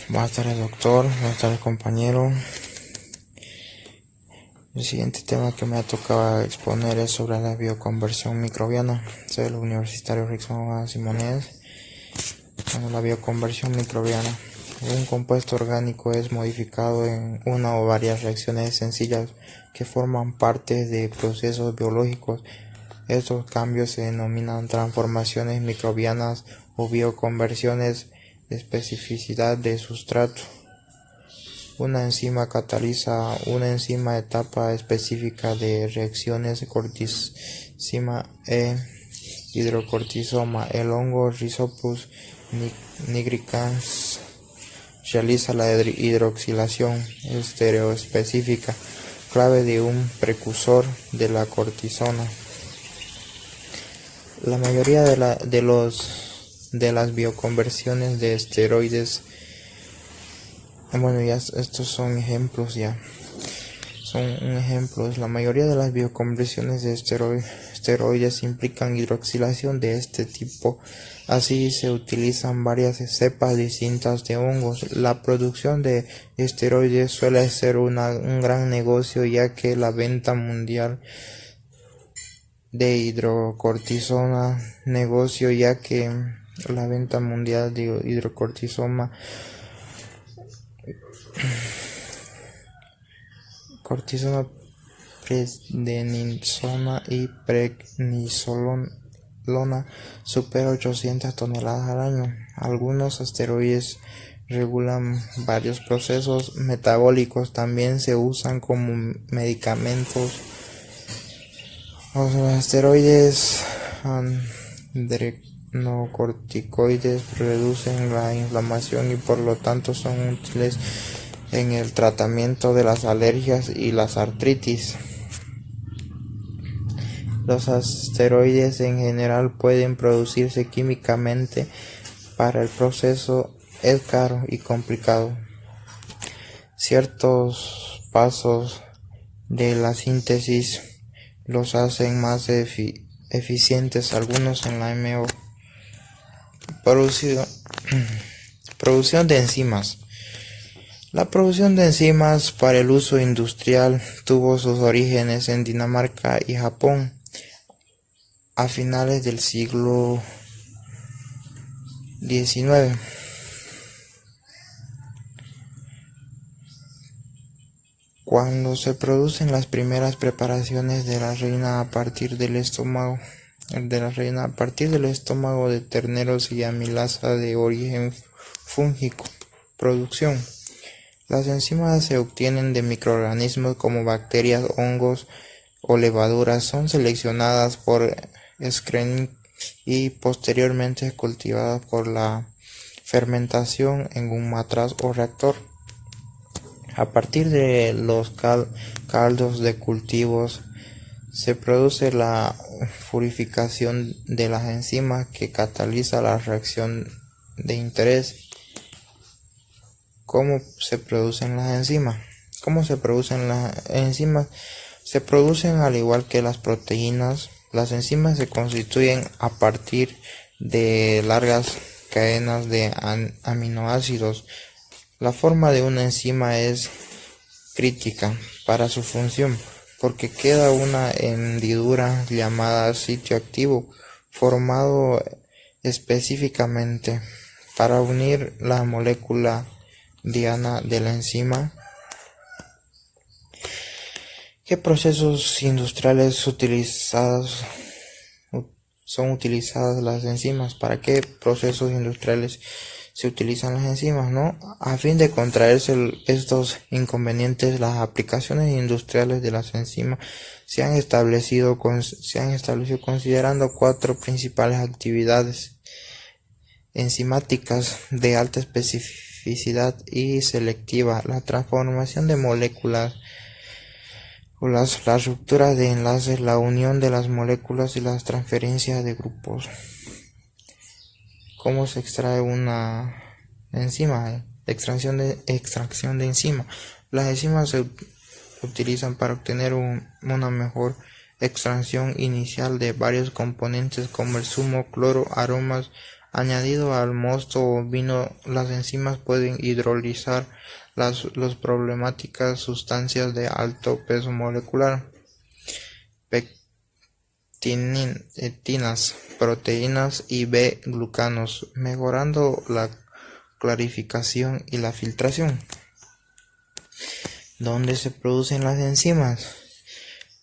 Buenas tardes, doctor. Buenas tardes, compañero. El siguiente tema que me ha tocado exponer es sobre la bioconversión microbiana. Soy el universitario Rixon Simonet. La bioconversión microbiana. Un compuesto orgánico es modificado en una o varias reacciones sencillas que forman parte de procesos biológicos. Estos cambios se denominan transformaciones microbianas o bioconversiones de especificidad de sustrato. Una enzima cataliza una enzima etapa específica de reacciones cortisima e hidrocortisoma. El hongo Rhizopus nigricans realiza la hidroxilación estereoespecífica, clave de un precursor de la cortisona. La mayoría de las bioconversiones de esteroides, estos son ejemplos La mayoría de las bioconversiones de esteroides implican hidroxilación de este tipo. Así se utilizan varias cepas distintas de hongos. La producción de esteroides suele ser un gran negocio, ya que la venta mundial de hidrocortisona cortisona, prednisona y prednisolona supera 800 toneladas al año. Algunos esteroides regulan varios procesos metabólicos, también se usan como medicamentos. Los esteroides adrenocorticoides reducen la inflamación y por lo tanto son útiles en el tratamiento de las alergias y las artritis. Los esteroides en general pueden producirse químicamente, pero el proceso es caro y complicado. Ciertos pasos de la síntesis los hacen más eficientes, algunos en la MO. Producción de enzimas. La producción de enzimas para el uso industrial tuvo sus orígenes en Dinamarca y Japón a finales del siglo XIX. Cuando se producen las primeras preparaciones de la reina a partir del estómago de terneros y amilasa de origen fúngico. Producción. Las enzimas se obtienen de microorganismos como bacterias, hongos o levaduras. Son seleccionadas por screening y posteriormente cultivadas por la fermentación en un matraz o reactor. A partir de los caldos de cultivos se produce la purificación de las enzimas que cataliza la reacción de interés. ¿Cómo se producen las enzimas? Se producen al igual que las proteínas. Las enzimas se constituyen a partir de largas cadenas de aminoácidos. La forma de una enzima es crítica para su función, porque queda una hendidura llamada sitio activo, formado específicamente para unir la molécula diana de la enzima. ¿Qué procesos industriales son utilizadas las enzimas? ¿Para qué procesos industriales se utilizan las enzimas? A fin de contraerse estos inconvenientes, las aplicaciones industriales de las enzimas se han establecido considerando 4 principales actividades enzimáticas de alta especificidad y selectiva: la transformación de moléculas, las rupturas de enlaces, la unión de las moléculas y las transferencias de grupos. ¿Cómo se extrae una enzima? Extracción de enzima. Las enzimas se utilizan para obtener una mejor extracción inicial de varios componentes como el zumo, cloro, aromas, Añadido al mosto o vino, las enzimas pueden hidrolizar las problemáticas sustancias de alto peso molecular, pectinas, proteínas y B-glucanos, mejorando la clarificación y la filtración. ¿Dónde se producen las enzimas?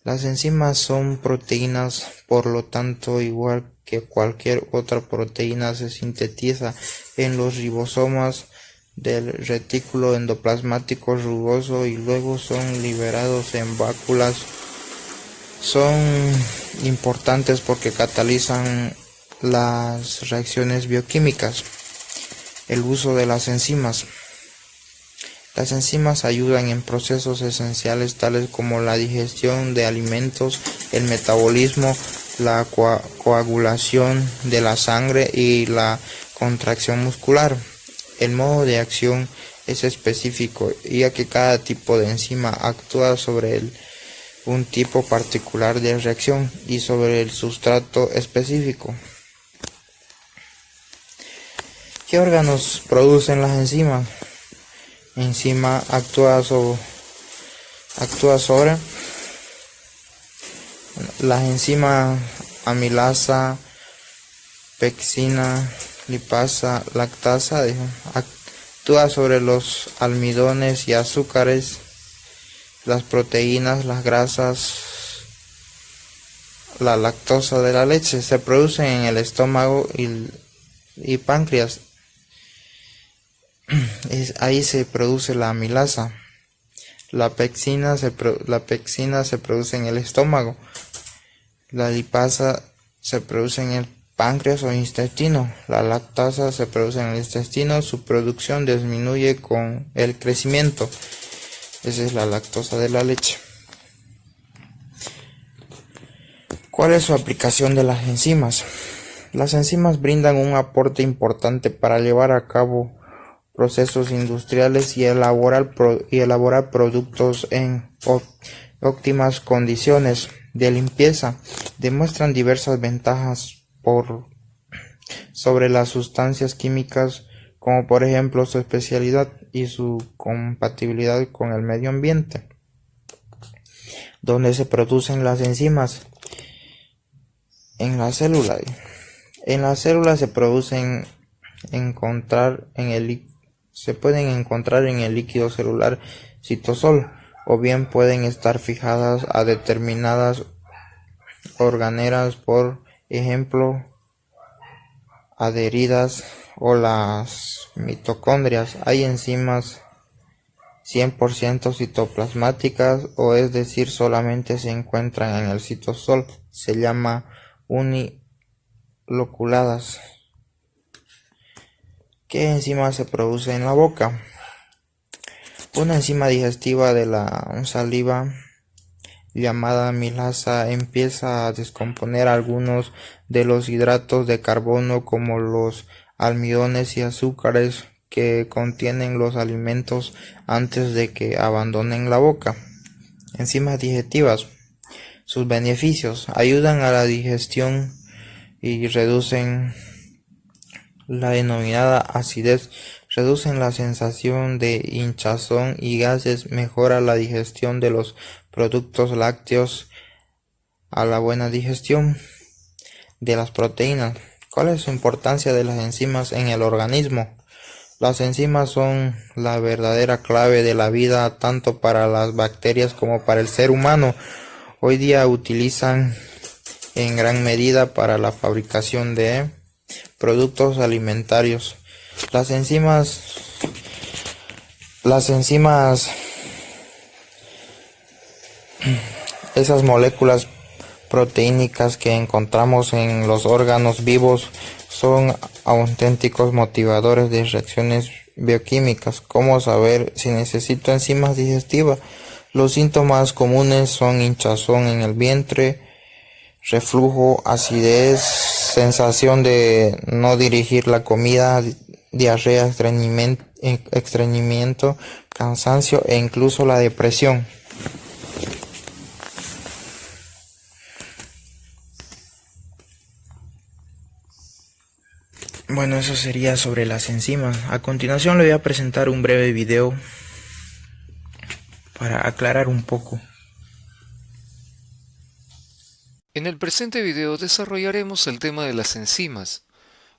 Las enzimas son proteínas, por lo tanto, igual que cualquier otra proteína, se sintetiza en los ribosomas del retículo endoplasmático rugoso y luego son liberados en válvulas. Son importantes porque catalizan las reacciones bioquímicas. El uso de las enzimas. Las enzimas ayudan en procesos esenciales tales como la digestión de alimentos, el metabolismo, la coagulación de la sangre y la contracción muscular. El modo de acción es específico, ya que cada tipo de enzima actúa sobre un tipo particular de reacción y sobre el sustrato específico. ¿Qué órganos producen las enzimas? Enzima actúa sobre las enzimas amilasa, pectina, lipasa, lactasa. Actúa sobre los almidones y azúcares, las proteínas, las grasas, la lactosa de la leche. Se producen en el estómago y páncreas. Ahí se produce la amilasa. La pectina se produce en el estómago. La lipasa se produce en el páncreas o intestino. La lactasa se produce en el intestino. Su producción disminuye con el crecimiento. Esa es la lactosa de la leche. ¿Cuál es su aplicación de las enzimas? Las enzimas brindan un aporte importante para llevar a cabo procesos industriales y elaborar productos en óptimas condiciones de limpieza. Demuestran diversas ventajas sobre las sustancias químicas, como por ejemplo su especialidad y su compatibilidad con el medio ambiente. ¿Dónde se producen las enzimas? En la célula. En la célula se pueden encontrar en el líquido celular citosol, o bien pueden estar fijadas a determinadas organelas, por ejemplo, adheridas o las mitocondrias. Hay enzimas 100% citoplasmáticas, o es decir, solamente se encuentran en el citosol. Se llama uniloculadas. ¿Qué enzima se produce en la boca? Una enzima digestiva de la saliva llamada amilasa empieza a descomponer algunos de los hidratos de carbono, como los almidones y azúcares que contienen los alimentos, antes de que abandonen la boca. Enzimas digestivas. Sus beneficios: ayudan a la digestión y reducen la denominada acidez, reducen la sensación de hinchazón y gases, mejora la digestión de los productos lácteos, a la buena digestión de las proteínas. ¿Cuál es su importancia de las enzimas en el organismo? Las enzimas son la verdadera clave de la vida, tanto para las bacterias como para el ser humano. Hoy día utilizan en gran medida para la fabricación de productos alimentarios. Las enzimas, esas moléculas proteínicas que encontramos en los órganos vivos, son auténticos motivadores de reacciones bioquímicas. ¿Cómo saber si necesito enzimas digestivas? Los síntomas comunes son hinchazón en el vientre, reflujo, acidez, sensación de no digerir la comida, diarrea, estreñimiento, cansancio e incluso la depresión. Bueno, eso sería sobre las enzimas. A continuación le voy a presentar un breve video para aclarar un poco. En el presente video desarrollaremos el tema de las enzimas.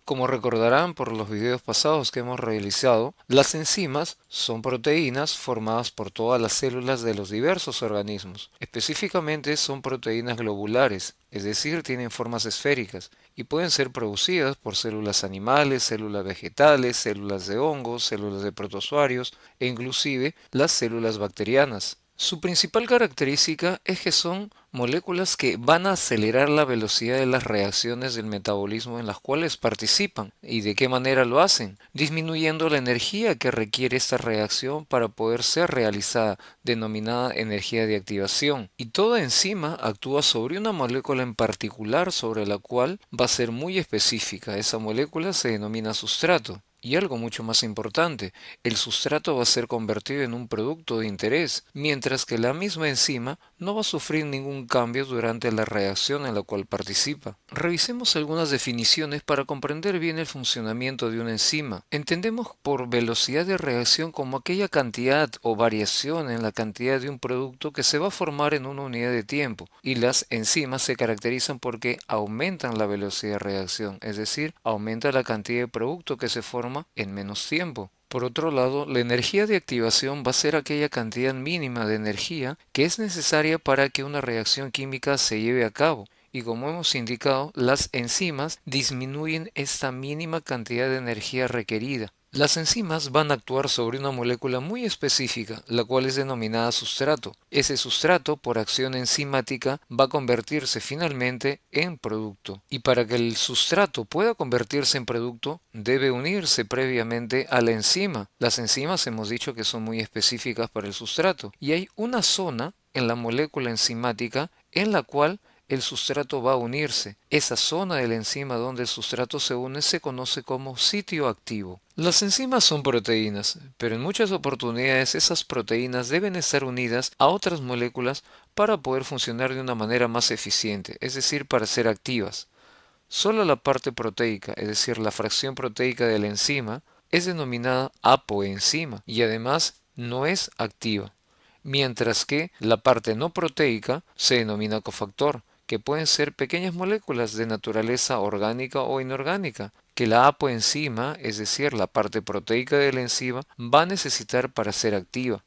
Como recordarán por los videos pasados que hemos realizado, las enzimas son proteínas formadas por todas las células de los diversos organismos. Específicamente son proteínas globulares, es decir, tienen formas esféricas y pueden ser producidas por células animales, células vegetales, células de hongos, células de protozoarios e inclusive las células bacterianas. Su principal característica es que son moléculas que van a acelerar la velocidad de las reacciones del metabolismo en las cuales participan. ¿Y de qué manera lo hacen? Disminuyendo la energía que requiere esta reacción para poder ser realizada, denominada energía de activación. Y toda enzima actúa sobre una molécula en particular sobre la cual va a ser muy específica. Esa molécula se denomina sustrato. Y algo mucho más importante, el sustrato va a ser convertido en un producto de interés, mientras que la misma enzima no va a sufrir ningún cambio durante la reacción en la cual participa. Revisemos algunas definiciones para comprender bien el funcionamiento de una enzima. Entendemos por velocidad de reacción como aquella cantidad o variación en la cantidad de un producto que se va a formar en una unidad de tiempo, y las enzimas se caracterizan porque aumentan la velocidad de reacción, es decir, aumenta la cantidad de producto que se forma en menos tiempo. Por otro lado, la energía de activación va a ser aquella cantidad mínima de energía que es necesaria para que una reacción química se lleve a cabo. Y como hemos indicado, las enzimas disminuyen esta mínima cantidad de energía requerida. Las enzimas van a actuar sobre una molécula muy específica, la cual es denominada sustrato. Ese sustrato, por acción enzimática, va a convertirse finalmente en producto. Y para que el sustrato pueda convertirse en producto, debe unirse previamente a la enzima. Las enzimas hemos dicho que son muy específicas para el sustrato. Y hay una zona en la molécula enzimática en la cual el sustrato va a unirse. Esa zona de la enzima donde el sustrato se une se conoce como sitio activo. Las enzimas son proteínas, pero en muchas oportunidades esas proteínas deben estar unidas a otras moléculas para poder funcionar de una manera más eficiente, es decir, para ser activas. Solo la parte proteica, es decir, la fracción proteica de la enzima, es denominada apoenzima y además no es activa, mientras que la parte no proteica se denomina cofactor, que pueden ser pequeñas moléculas de naturaleza orgánica o inorgánica, que la apoenzima, es decir, la parte proteica de la enzima, va a necesitar para ser activa.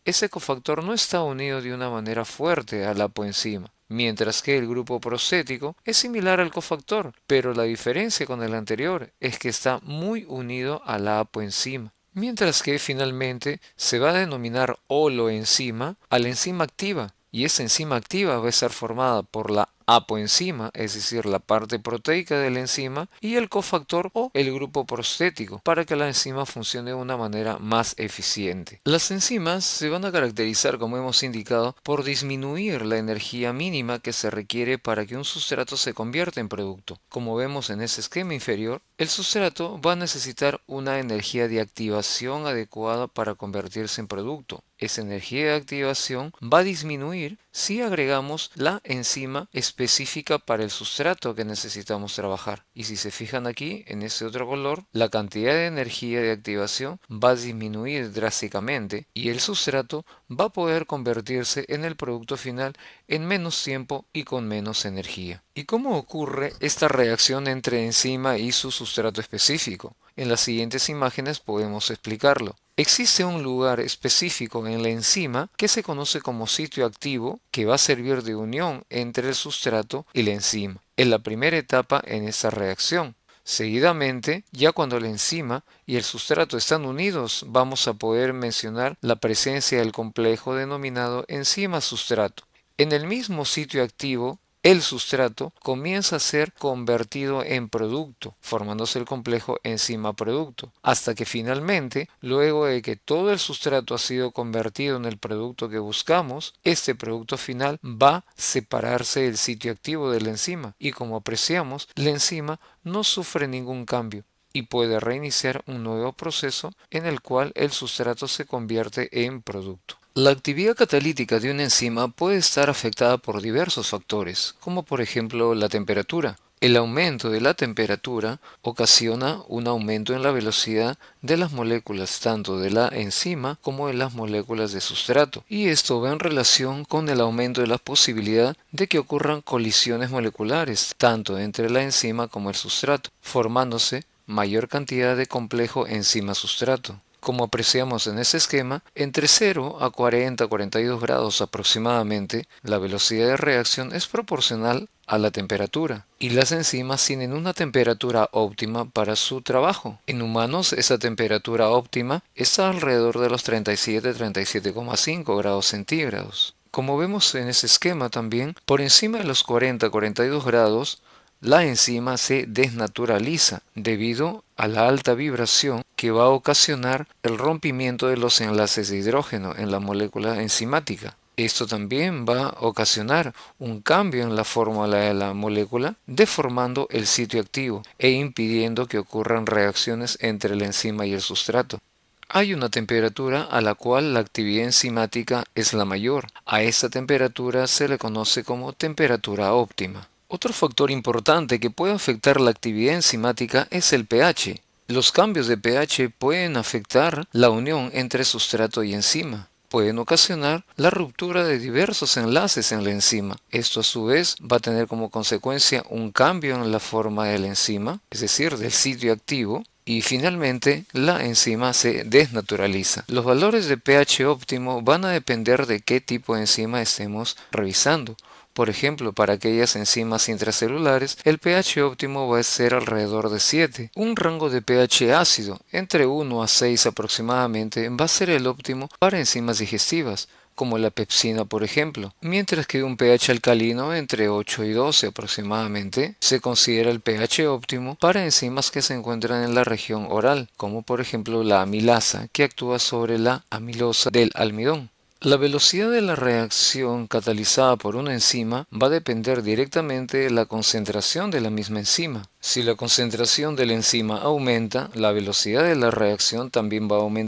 Ese cofactor no está unido de una manera fuerte a la apoenzima, mientras que el grupo prostético es similar al cofactor, pero la diferencia con el anterior es que está muy unido a la apoenzima. Mientras que finalmente se va a denominar holoenzima a la enzima activa, y esa enzima activa va a estar formada por la apoenzima, es decir, la parte proteica de la enzima, y el cofactor o el grupo prostético, para que la enzima funcione de una manera más eficiente. Las enzimas se van a caracterizar, como hemos indicado, por disminuir la energía mínima que se requiere para que un sustrato se convierta en producto. Como vemos en ese esquema inferior, el sustrato va a necesitar una energía de activación adecuada para convertirse en producto. Esa energía de activación va a disminuir si agregamos la enzima específica para el sustrato que necesitamos trabajar. Y si se fijan aquí, en ese otro color, la cantidad de energía de activación va a disminuir drásticamente y el sustrato va a poder convertirse en el producto final en menos tiempo y con menos energía. ¿Y cómo ocurre esta reacción entre enzima y su sustrato específico? En las siguientes imágenes podemos explicarlo. Existe un lugar específico en la enzima que se conoce como sitio activo que va a servir de unión entre el sustrato y la enzima. Es la primera etapa en esta reacción. Seguidamente, ya cuando la enzima y el sustrato están unidos, vamos a poder mencionar la presencia del complejo denominado enzima-sustrato. En el mismo sitio activo, el sustrato comienza a ser convertido en producto, formándose el complejo enzima-producto, hasta que finalmente, luego de que todo el sustrato ha sido convertido en el producto que buscamos, este producto final va a separarse del sitio activo de la enzima y como apreciamos, la enzima no sufre ningún cambio y puede reiniciar un nuevo proceso en el cual el sustrato se convierte en producto. La actividad catalítica de una enzima puede estar afectada por diversos factores, como por ejemplo la temperatura. El aumento de la temperatura ocasiona un aumento en la velocidad de las moléculas tanto de la enzima como de las moléculas de sustrato, y esto va en relación con el aumento de la posibilidad de que ocurran colisiones moleculares tanto entre la enzima como el sustrato, formándose mayor cantidad de complejo enzima-sustrato. Como apreciamos en ese esquema, entre 0 a 40-42 grados aproximadamente, la velocidad de reacción es proporcional a la temperatura, y las enzimas tienen una temperatura óptima para su trabajo. En humanos, esa temperatura óptima está alrededor de los 37-37,5 grados centígrados. Como vemos en ese esquema también, por encima de los 40-42 grados, la enzima se desnaturaliza debido a la alta vibración que va a ocasionar el rompimiento de los enlaces de hidrógeno en la molécula enzimática. Esto también va a ocasionar un cambio en la fórmula de la molécula, deformando el sitio activo e impidiendo que ocurran reacciones entre la enzima y el sustrato. Hay una temperatura a la cual la actividad enzimática es la mayor. A esta temperatura se le conoce como temperatura óptima. Otro factor importante que puede afectar la actividad enzimática es el pH. Los cambios de pH pueden afectar la unión entre sustrato y enzima. Pueden ocasionar la ruptura de diversos enlaces en la enzima. Esto a su vez va a tener como consecuencia un cambio en la forma de la enzima, es decir, del sitio activo, y finalmente la enzima se desnaturaliza. Los valores de pH óptimo van a depender de qué tipo de enzima estemos revisando. Por ejemplo, para aquellas enzimas intracelulares, el pH óptimo va a ser alrededor de 7. Un rango de pH ácido, entre 1 a 6 aproximadamente, va a ser el óptimo para enzimas digestivas, como la pepsina por ejemplo, mientras que un pH alcalino entre 8 y 12 aproximadamente se considera el pH óptimo para enzimas que se encuentran en la región oral, como por ejemplo la amilasa, que actúa sobre la amilosa del almidón. La velocidad de la reacción catalizada por una enzima va a depender directamente de la concentración de la misma enzima. Si la concentración de la enzima aumenta, la velocidad de la reacción también va a aumentar.